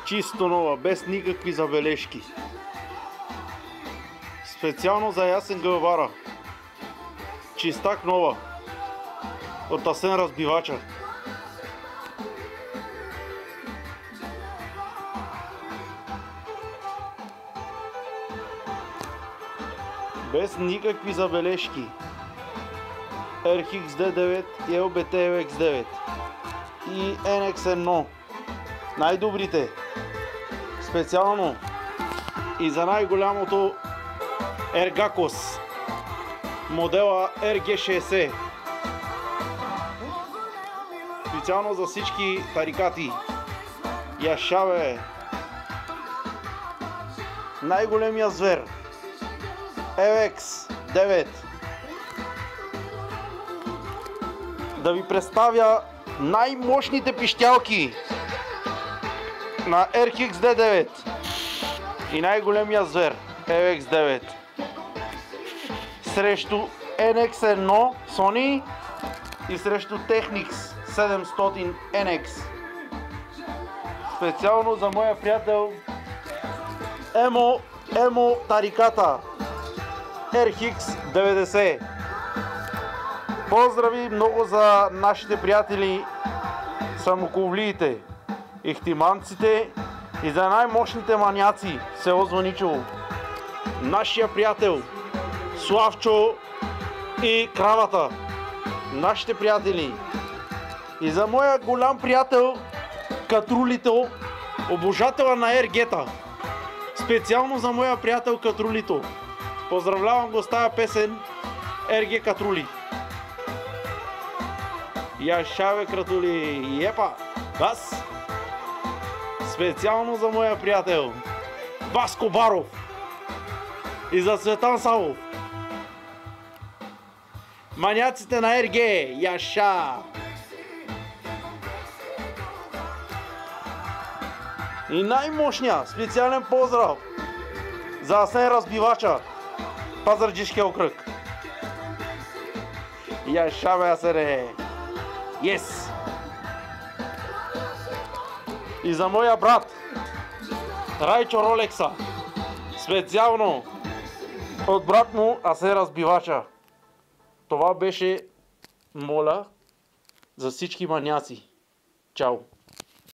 Чисто нова, без никакви забележки. Специално за Ясен Гълъбара. Чистак нова. От Асен Разбивача. Без никакви забележки. RX-D9 и LBT LX9 и NX1. Най-добрите. Специално и за най-голямото Ергакос. Модела RG60. Специално за всички тарикати. Яшаве. Най-големия звер. LX9. Да ви представя най-мощните пищялки на RX-D9 и най-големия звер LX9 срещу NX1 Sony и срещу Technics 700 NX. Специално за моя приятел Емо Тариката RX90. Поздрави много за нашите приятели самоковлиите, ихтиманците и за най-мощните маняци в село Звъничево. Нашия приятел Славчо и Кравата. Нашите приятели. И за моя голям приятел Катрулито, обожателя на ергета. Специално за моя приятел Катрулито. Поздравлявам го с тая песен РГ Катрули. Яшаве Кратули, епа, бас! Специално за моя приятел Васко Баров и за Цветан Савов. Маняците на РГ, яша! И най-мощния специален поздрав за Асен Разбивача, Пазарджишкия окръг. Яшаве, Асене! Yes! И за моя брат Райчо Ролекса. Специално от брат му Асен Разбивача. Това беше моля за всички маняци. Чао!